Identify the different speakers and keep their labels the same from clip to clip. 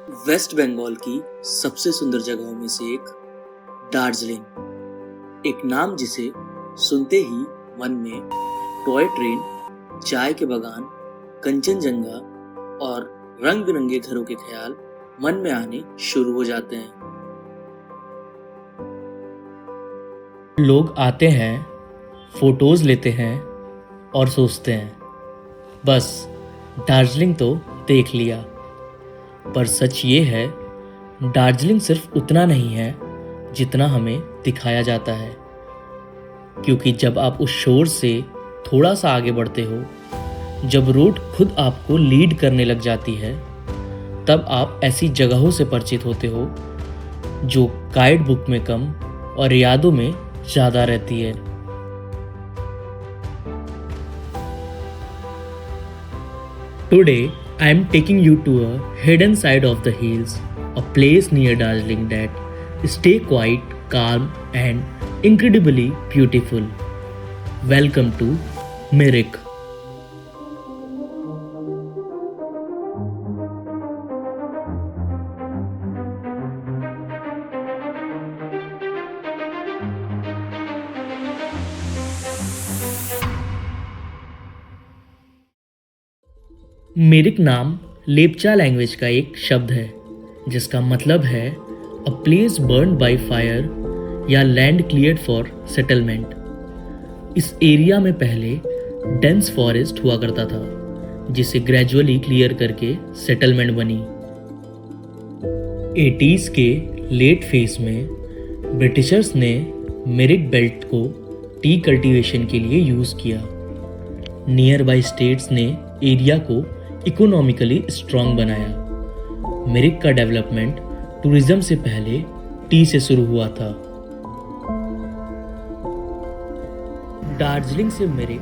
Speaker 1: Waste Bengal की सबसे सुंदर जगहों में से एक दार्जिलिंग, एक नाम जिसे सुनते ही मन में टॉय ट्रेन, चाय के बागान, कंचनजंगा और रंग बिरंगे घरों के ख्याल मन में आने शुरू हो जाते हैं।
Speaker 2: लोग आते हैं, फोटोज लेते हैं और सोचते हैं बस दार्जिलिंग तो देख लिया। पर सच ये है, दार्जिलिंग सिर्फ उतना नहीं है जितना हमें दिखाया जाता है। क्योंकि जब आप उस शोर से थोड़ा सा आगे बढ़ते हो, जब रोड खुद आपको लीड करने लग जाती है, तब आप ऐसी जगहों से परिचित होते हो जो गाइड बुक में कम और यादों में ज़्यादा रहती है। Today, I am taking you to a hidden side of the hills, a place near Darjeeling that stay quiet, calm and incredibly beautiful. Welcome to Mirik. Mirik नाम लेप्चा लैंग्वेज का एक शब्द है जिसका मतलब है a place burn by fire या land cleared for settlement. इस एरिया में पहले डेंस फॉरेस्ट हुआ करता था जिसे ग्रेजुअली क्लियर करके सेटलमेंट बनी। 80s के लेट फेज में ब्रिटिशर्स ने मिरिक बेल्ट को टी कल्टीवेशन के लिए यूज़ किया। नियर बाई स्टेट्स ने एरिया को इकोनॉमिकली स्ट्रॉन्ग बनाया। मिरिक का डेवलपमेंट टूरिज्म से पहले टी से शुरू हुआ था। दार्जिलिंग से मिरिक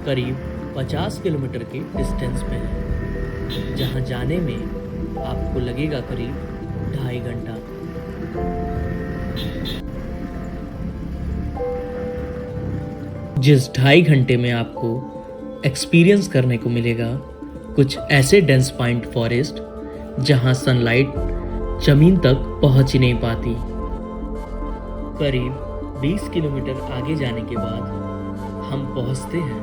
Speaker 2: करीब 50 किलोमीटर के डिस्टेंस पे है, जहां जाने में आपको लगेगा करीब 2.5 घंटा। जिस 2.5 घंटे में आपको एक्सपीरियंस करने को मिलेगा कुछ ऐसे डेंस पाइन फॉरेस्ट जहां सनलाइट जमीन तक पहुंच ही नहीं पाती। करीब 20 किलोमीटर आगे जाने के बाद हम पहुंचते हैं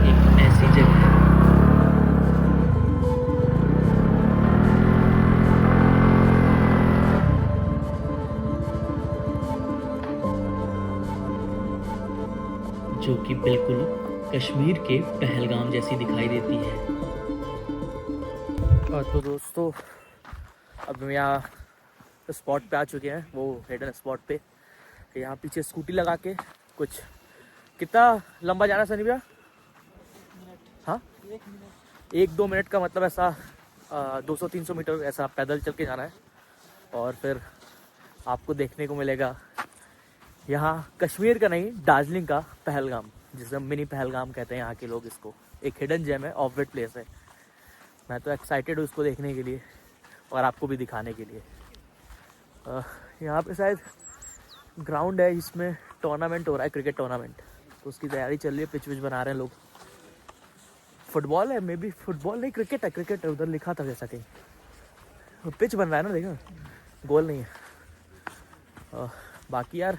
Speaker 2: एक ऐसी जगह जो कि बिल्कुल कश्मीर के पहलगाम जैसी दिखाई देती है।
Speaker 3: तो दोस्तों, अब हम यहाँ स्पॉट पे आ चुके हैं, वो हिडन स्पॉट पे। यहाँ पीछे स्कूटी लगा के कुछ कितना लंबा जाना है सनी भैया? हाँ, 1-2 मिनट का मतलब ऐसा 200-300 मीटर ऐसा पैदल चल के जाना है। और फिर आपको देखने को मिलेगा यहाँ कश्मीर का नहीं, दार्जिलिंग का पहलगाम, जिसे मिनी पहलगाम कहते हैं यहाँ के लोग इसको। एक हिडन जेम है, ऑफ बिट प्लेस है। मैं तो एक्साइटेड हूँ इसको देखने के लिए और आपको भी दिखाने के लिए। यहाँ पे शायद ग्राउंड है जिसमें टूर्नामेंट हो रहा है, क्रिकेट टूर्नामेंट। तो उसकी तैयारी चल रही है, पिच विच बना रहे हैं लोग। फुटबॉल है, मे बी फुटबॉल नहीं, क्रिकेट है, क्रिकेट है। उधर लिखा था जैसा कहीं पिच बन रहा है ना, देखा, गोल नहीं है। बाकी यार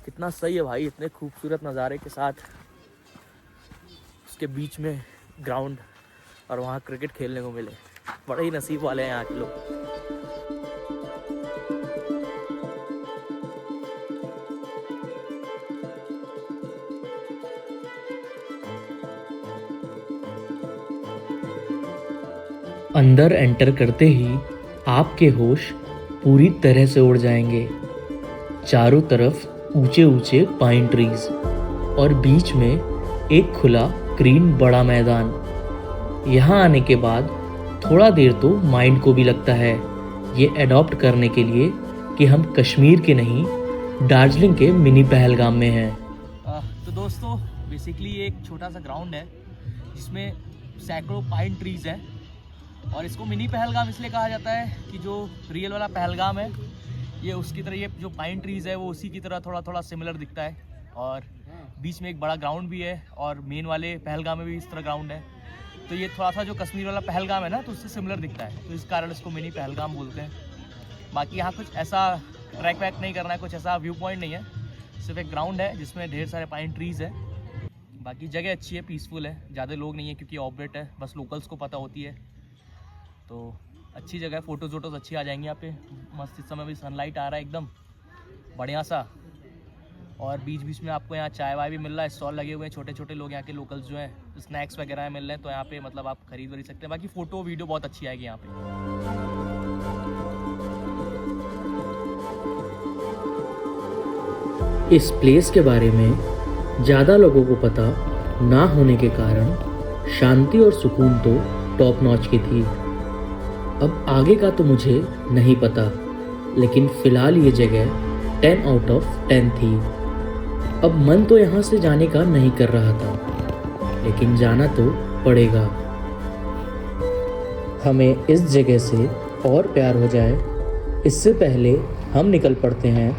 Speaker 3: कितना सही है भाई, इतने खूबसूरत नज़ारे के साथ उसके बीच में ग्राउंड और वहाँ क्रिकेट खेलने को मिले। बड़े ही नसीब वाले हैं यहाँ के लोग।
Speaker 2: अंदर एंटर करते ही आपके होश पूरी तरह से उड़ जाएंगे। चारों तरफ ऊंचे ऊंचे पाइन ट्रीज और बीच में एक खुला ग्रीन बड़ा मैदान। यहाँ आने के बाद थोड़ा देर तो माइंड को भी लगता है ये अडॉप्ट करने के लिए कि हम कश्मीर के नहीं, दार्जिलिंग के मिनी पहलगाम में हैं।
Speaker 3: तो दोस्तों, बेसिकली ये एक छोटा सा ग्राउंड है जिसमें सैकड़ों पाइन ट्रीज हैं। और इसको मिनी पहलगाम इसलिए कहा जाता है कि जो रियल वाला पहलगाम है ये उसकी तरह, ये जो पाइन ट्रीज है वो उसी की तरह थोड़ा थोड़ा सिमिलर दिखता है। और बीच में एक बड़ा ग्राउंड भी है और मेन वाले पहलगाम में भी इस तरह ग्राउंड है। तो ये थोड़ा सा जो कश्मीर वाला पहलगाम है ना, तो उससे सिमिलर दिखता है, तो इस कारण इसको मिनी पहलगाम बोलते हैं। बाकी यहाँ कुछ ऐसा ट्रैक वैक नहीं करना है, कुछ ऐसा व्यू पॉइंट नहीं है, सिर्फ एक ग्राउंड है जिसमें ढेर सारे पाइन ट्रीज़ है। बाकी जगह अच्छी है, पीसफुल है, ज़्यादा लोग नहीं है क्योंकि ऑपरेट है, बस लोकल्स को पता होती है। तो अच्छी जगह है, फ़ोटोज़ वोटोज़ अच्छी आ जाएंगी यहाँ पे। मस्त इस समय भी सनलाइट आ रहा है एकदम बढ़िया सा, और बीच बीच में आपको यहाँ चाय वाय भी मिल रहा है, स्टॉल लगे हुए हैं, छोटे छोटे लोग यहाँ के लोकल्स जो हैं स्नैक्स वगैरह मिल रहे हैं, तो यहाँ पे मतलब आप खरीद वरीद सकते हैं। बाकी फ़ोटो वीडियो बहुत अच्छी आएगी यहाँ पे।
Speaker 2: इस प्लेस के बारे में ज़्यादा लोगों को पता ना होने के कारण शांति और सुकून तो टॉप नॉच की थी। अब आगे का तो मुझे नहीं पता, लेकिन फ़िलहाल ये जगह 10 आउट ऑफ 10 थी। अब मन तो यहाँ से जाने का नहीं कर रहा था, लेकिन जाना तो पड़ेगा। हमें इस जगह से और प्यार हो जाए, इससे पहले हम निकल पड़ते हैं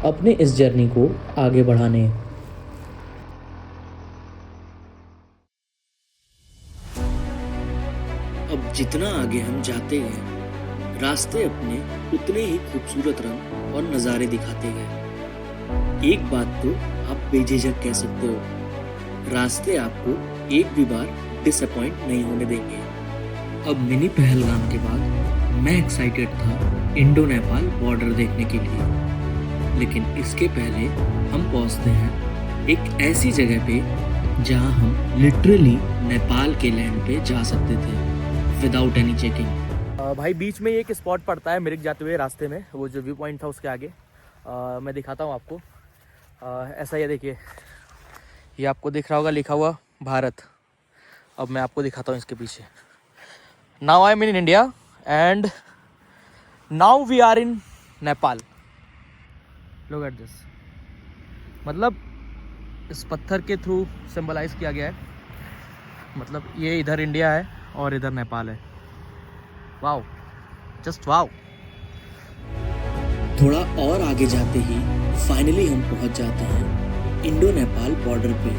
Speaker 2: अपने इस जर्नी को आगे बढ़ाने।
Speaker 1: अब जितना आगे हम जाते गए, रास्ते अपने उतने ही खूबसूरत रंग और नज़ारे दिखाते गए। एक बात तो आप बेझिझक कह सकते हो, रास्ते आपको एक भी बार डिसअपॉइंट नहीं होने देंगे। अब मिनी पहलगाम के बाद मैं एक्साइटेड था इंडो नेपाल बॉर्डर देखने के लिए, लेकिन इसके पहले हम पहुंचते हैं एक ऐसी जगह पे जहां हम लिटरली नेपाल के लैंड पे जा सकते थे विदाउट एनी चेकिंग।
Speaker 3: भाई बीच में एक स्पॉट पड़ता है मिरिक जाते हुए रास्ते में, वो जो व्यू पॉइंट था उसके आगे। मैं दिखाता हूँ आपको। ऐसा ये देखिए, ये आपको दिख रहा होगा लिखा हुआ भारत। अब मैं आपको दिखाता हूँ इसके पीछे। Now I am in India and now we are in Nepal. Look at this, मतलब इस पत्थर के थ्रू सिंबलाइज किया गया है, मतलब ये इधर इंडिया है और इधर नेपाल है। Wow, just wow.
Speaker 1: थोड़ा और आगे जाते ही फाइनली हम पहुंच जाते हैं इंडो नेपाल बॉर्डर पे,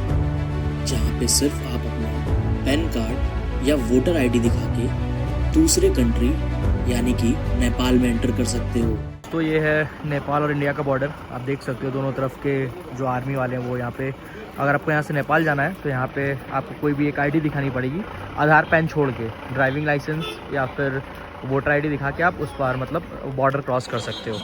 Speaker 1: जहां पे सिर्फ आप अपना पैन कार्ड या वोटर आईडी दिखा के दूसरे कंट्री यानी कि नेपाल में एंटर कर सकते हो।
Speaker 3: तो ये है नेपाल और इंडिया का बॉर्डर, आप देख सकते हो दोनों तरफ के जो आर्मी वाले हैं वो यहाँ पे। अगर आपको यहाँ से नेपाल जाना है तो यहाँ पे आपको कोई भी एक आईडी दिखानी पड़ेगी, आधार पैन छोड़ के। ड्राइविंग लाइसेंस या फिर वोटर आईडी दिखा के आप उस पार मतलब बॉर्डर क्रॉस कर सकते हो।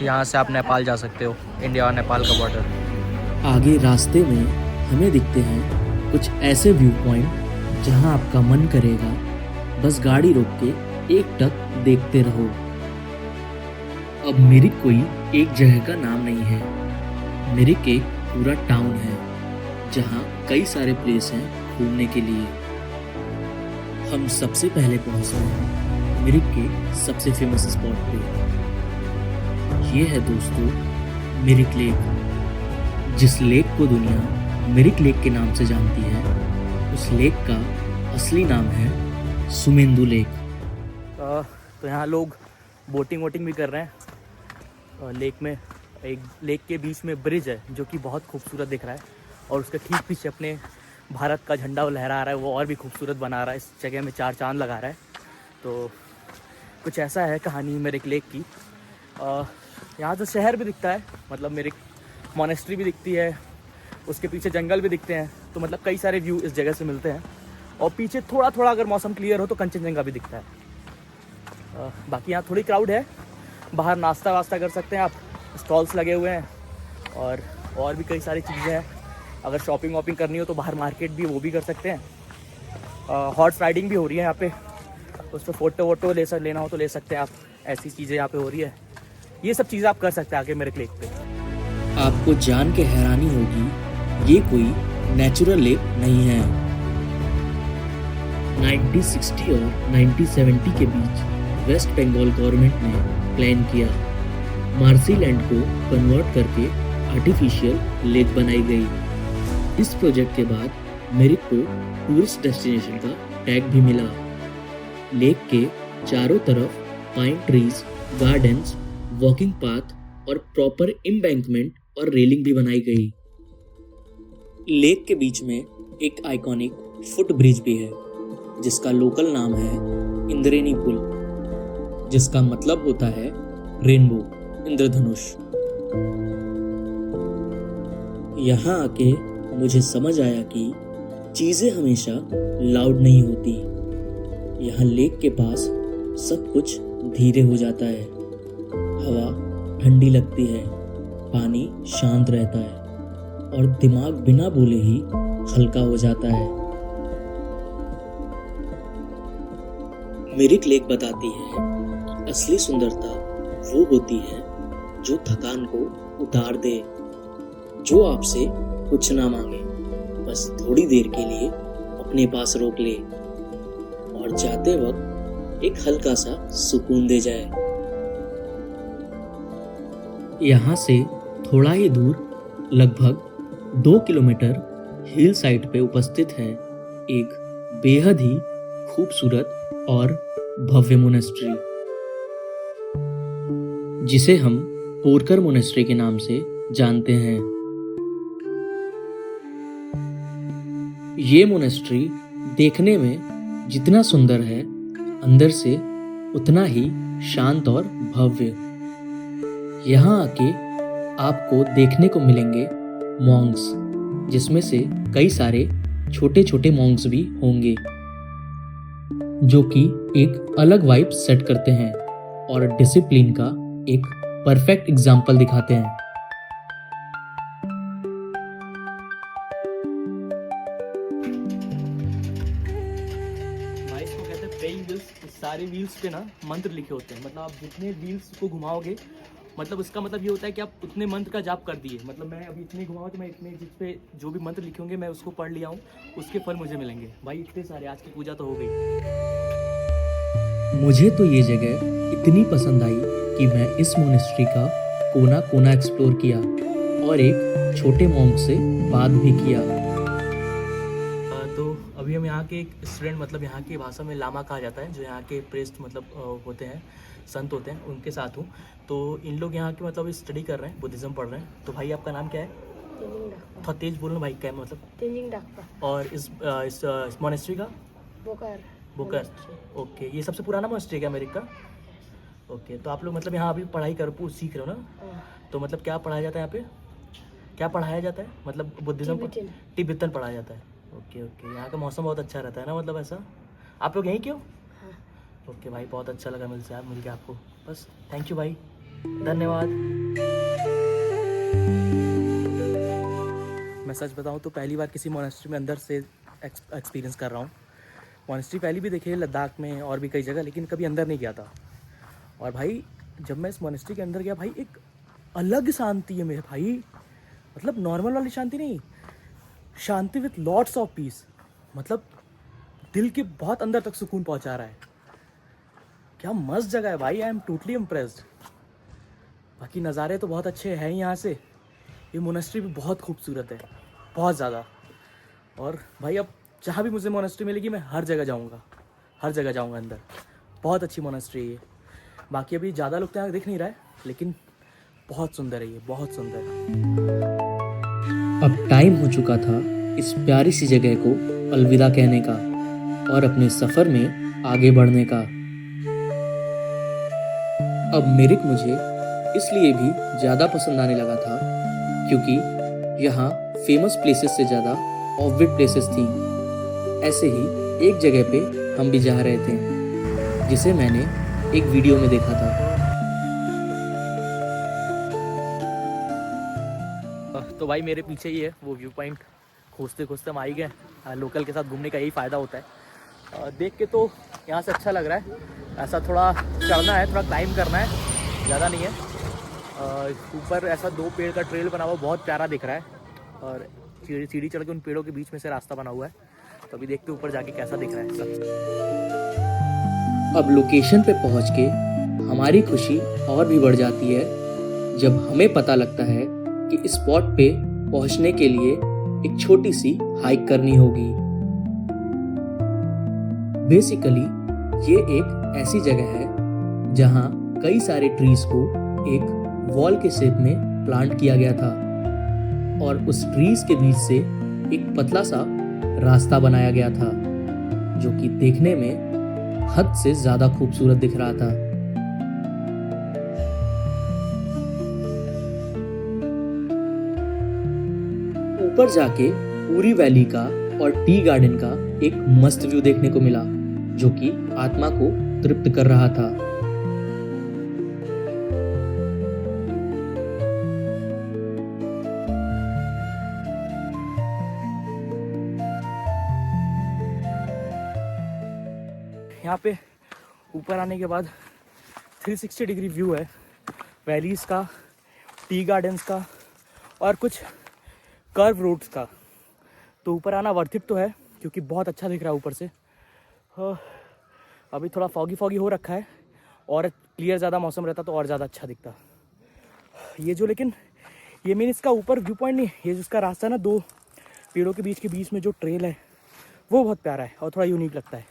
Speaker 3: यहाँ से आप नेपाल जा सकते हो, इंडिया और नेपाल का बॉर्डर।
Speaker 1: आगे रास्ते में हमें दिखते हैं कुछ ऐसे व्यू पॉइंट जहां आपका मन करेगा बस गाड़ी रोक के एक टक देखते रहो। अब मिरिक कोई एक जगह का नाम नहीं है, मिरिक एक पूरा टाउन है जहां कई सारे प्लेस हैं घूमने के लिए। हम सबसे पहले पहुंचते हैं मिरिक के सबसे फेमस स्पॉट पे। ये है दोस्तों मिरिक लेक। जिस लेक को दुनिया मिरिक लेक के नाम से जानती है, उस लेक का असली नाम है सुमेंदु लेक।
Speaker 3: तो यहाँ लोग बोटिंग वोटिंग भी कर रहे हैं। लेक में एक लेक के बीच में ब्रिज है जो कि बहुत खूबसूरत दिख रहा है, और उसके ठीक पीछे अपने भारत का झंडा वो लहरा रहा है, वो और भी खूबसूरत बना रहा है, इस जगह में 4 चांद लगा रहा है। तो कुछ ऐसा है कहानी मिरिक लेक की। यहाँ से शहर भी दिखता है, मतलब मिरिक मॉनेस्ट्री भी दिखती है, उसके पीछे जंगल भी दिखते हैं। तो मतलब कई सारे व्यू इस जगह से मिलते हैं, और पीछे थोड़ा थोड़ा अगर मौसम क्लियर हो तो कंचनजंगा भी दिखता है। बाकी यहाँ थोड़ी क्राउड है, बाहर नाश्ता वास्ता कर सकते हैं आप, स्टॉल्स लगे हुए हैं, और भी कई सारी चीज़ें हैं। अगर शॉपिंग वॉपिंग करनी हो तो बाहर मार्केट भी वो भी कर सकते हैं। हॉर्स राइडिंग भी हो रही है यहाँ पे, उस पर फ़ोटो वोटो लेना हो तो ले सकते हैं आप। ऐसी चीज़ें यहाँ पे हो रही है, ये सब चीज़ें आप कर सकते हैं आगे मिरिक लेक पे।
Speaker 1: आपको जान के हैरानी होगी, ये कोई नेचुरल लेक नहीं है। 1960 और 1970 के बीच वेस्ट बंगाल गवर्नमेंट ने प्लान किया, मार्सी लैंड को कन्वर्ट करके आर्टिफिशियल लेक बनाई गई। इस प्रोजेक्ट के बाद मिरिक को टूरिस्ट डेस्टिनेशन का टैग भी मिला। लेक के चारों तरफ pine trees, gardens, walking path और प्रॉपर एम्बैंकमेंट और रेलिंग भी बनाई गई। लेक के बीच में एक आइकॉनिक फुट ब्रिज भी है, जिसका लोकल नाम है इंद्रेनी पुल, जिसका मतलब होता है रेनबो, इंद्रधनुष। यहाँ आके मुझे समझ आया कि चीजें हमेशा लाउड नहीं होती। यहाँ लेक के पास सब कुछ धीरे हो जाता है। हवा ठंडी लगती है, पानी शांत रहता है और दिमाग बिना बोले ही हल्का हो जाता है। मिरिक लेक बताती है असली सुंदरता वो होती है जो थकान को उतार दे, जो आपसे कुछ ना मांगे, बस थोड़ी देर के लिए अपने पास रोक ले और जाते वक्त एक हल्का सा सुकून दे जाए।
Speaker 2: यहाँ से थोड़ा ही दूर लगभग 2 किलोमीटर हिल साइड पे उपस्थित है एक बेहद ही खूबसूरत और भव्य मोनेस्ट्री, जिसे हम पोरकर मोनेस्ट्री के नाम से जानते हैं। ये मोनेस्ट्री देखने में जितना सुंदर है, अंदर से उतना ही शांत और भव्य। यहाँ आके आपको देखने को मिलेंगे मॉन्क्स, जिसमें से कई सारे छोटे छोटे मॉन्क्स भी होंगे, जो कि एक अलग वाइब सेट करते हैं और डिसिप्लिन का एक परफेक्ट एग्जाम्पल दिखाते हैं।
Speaker 3: भाई इसको कहते हैं प्रेइंग व्हील्स। इस सारे व्हील्स पे ना मंत्र लिखे होते हैं। मतलब आप जितने व्हील्स को घुमाओगे, मतलब उसका मतलब ये होता है कि आप उतने मंत्र का जाप कर दिए। मतलब मैं अभी इतने घुमाऊँ तो मैं इतने, जिस पे जो भी मंत्र लिखे होंगे मैं उसको पढ़ लिया हूँ, उसके फल मुझे मिलेंगे। भाई इतने सारे, आज की पूजा तो हो गई।
Speaker 2: मुझे तो ये जगह इतनी पसंद आई कि मैं इस मोनेस्ट्री का कोना कोना एक्सप्लोर किया और एक छोटे मॉन्क से बात भी किया।
Speaker 3: तो अभी हम यहाँ के एक स्टूडेंट, मतलब यहाँ की भाषा में लामा कहा जाता है, जो यहाँ के प्रेस्ट मतलब होते हैं, संत होते हैं, उनके साथ हूँ। तो इन लोग यहाँ के मतलब स्टडी कर रहे हैं, बुद्धिज़्म पढ़ रहे हैं। तो भाई आपका नाम क्या है? थोड़ा तेज बोलना भाई, क्या मतलब?
Speaker 4: तेजिंग डाक्पा।
Speaker 3: और इस मोनेस्ट्री का?
Speaker 4: बोकर।
Speaker 3: ओके, ये सबसे पुराना मोनेस्ट्री है अमेरिका का? ओके, तो आप लोग मतलब यहाँ अभी पढ़ाई सीख रहे हो ना? तो मतलब क्या पढ़ाया जाता है यहाँ पे? क्या पढ़ाया जाता है? मतलब बुद्धिज़्म, तिब्बतन पढ़ाया जाता है। ओके, यहाँ का मौसम बहुत अच्छा रहता है ना, मतलब ऐसा? आप लोग यहीं क्यों? ओके भाई, बहुत अच्छा लगा मिल के आपको। बस थैंक यू भाई, धन्यवाद। मैं सच बताऊं तो पहली बार किसी मोनेस्ट्री में अंदर से एक्सपीरियंस कर रहा हूं। मोनेस्ट्री पहले भी देखी है लद्दाख में और भी कई जगह, लेकिन कभी अंदर नहीं गया था। और भाई जब मैं इस मोनेस्ट्री के अंदर गया, भाई एक अलग शांति है मेरे भाई। मतलब नॉर्मल वाली शांति नहीं, शांति विथ लॉट्स ऑफ पीस। मतलब दिल के बहुत अंदर तक सुकून पहुंचा रहा है। क्या मस्त जगह है भाई, आई एम टोटली इम्प्रेस्ड। बाकी नज़ारे तो बहुत अच्छे हैं यहाँ से। ये मोनेस्ट्री भी बहुत खूबसूरत है, बहुत ज़्यादा। और भाई अब जहाँ भी मुझे मोनेस्ट्री मिलेगी मैं हर जगह जाऊँगा अंदर। बहुत अच्छी मोनेस्ट्री है ये। बाकी अभी ज़्यादा लोग तो यहाँ दिख नहीं रहा है, लेकिन बहुत सुंदर है ये, बहुत सुंदर।
Speaker 2: अब टाइम हो चुका था इस प्यारी सी जगह को अलविदा कहने का और अपने सफ़र में आगे बढ़ने का। अब मिरिक मुझे इसलिए भी ज़्यादा पसंद आने लगा था क्योंकि यहाँ फेमस प्लेसेस से ज़्यादा ऑब्वियस प्लेसेस थी। ऐसे ही एक जगह पे हम भी जा रहे थे, जिसे मैंने एक वीडियो में देखा था।
Speaker 3: तो भाई मेरे पीछे ही है वो व्यू पॉइंट। खोजते खोजते हम आ ही गए। लोकल के साथ घूमने का यही फ़ायदा होता है। देख के तो यहाँ से अच्छा लग रहा है। ऐसा थोड़ा चढ़ना है, थोड़ा क्लाइंब करना है, ज़्यादा नहीं है। ऊपर ऐसा 2 पेड़ का ट्रेल बना हुआ, बहुत प्यारा दिख रहा है। और सीढ़ी चढ़ के उन पेड़ों के बीच में से रास्ता बना हुआ है। तो अभी देखते ऊपर जाके कैसा दिख रहा है सब।
Speaker 2: अब लोकेशन पे पहुंच के हमारी खुशी और भी बढ़ जाती है जब हमें पता लगता है कि इस स्पॉट पे पहुंचने के लिए एक छोटी सी हाइक करनी होगी। बेसिकली ये एक ऐसी जगह है जहां कई सारे ट्रीज को एक वॉल के शेप में प्लांट किया गया था और उस ट्रीज के बीच से एक पतला सा रास्ता बनाया गया था जो कि देखने में हद से ज्यादा खूबसूरत दिख रहा था। ऊपर जाके पूरी वैली का और टी गार्डन का एक मस्त व्यू देखने को मिला जो कि आत्मा को तृप्त कर रहा था।
Speaker 3: यहाँ पे ऊपर आने के बाद 360 डिग्री व्यू है वैलीज का, टी गार्डन्स का और कुछ कर्व रोड्स का। तो ऊपर आना वर्थ इट तो है क्योंकि बहुत अच्छा दिख रहा है ऊपर से। अभी थोड़ा फॉगी फॉगी हो रखा है और क्लियर ज़्यादा मौसम रहता तो और ज़्यादा अच्छा दिखता ये जो। लेकिन ये मेन इसका ऊपर व्यू पॉइंट नहीं, ये जिसका रास्ता है ना, दो पेड़ों के बीच में जो ट्रेल है वो बहुत प्यारा है और थोड़ा यूनिक लगता है,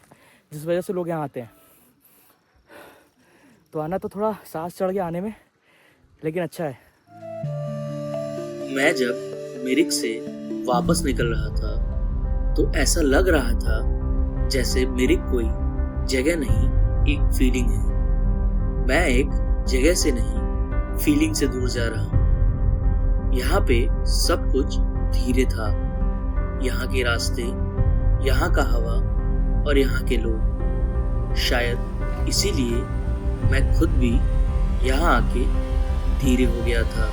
Speaker 3: जिस वजह से लोग यहाँ आते हैं। तो आना तो थोड़ा सांस चढ़ गया आने में, लेकिन अच्छा है।
Speaker 1: मैं जब मिरिक से वापस निकल रहा था तो ऐसा लग रहा था जैसे मिरिक कोई जगह नहीं, एक फीलिंग है। मैं एक जगह से नहीं, फीलिंग से दूर जा रहा हूँ। यहाँ पे सब कुछ धीरे था, यहाँ के रास्ते, यहाँ का हवा और यहाँ के लोग। शायद इसीलिए मैं खुद भी यहाँ आके धीरे हो गया था।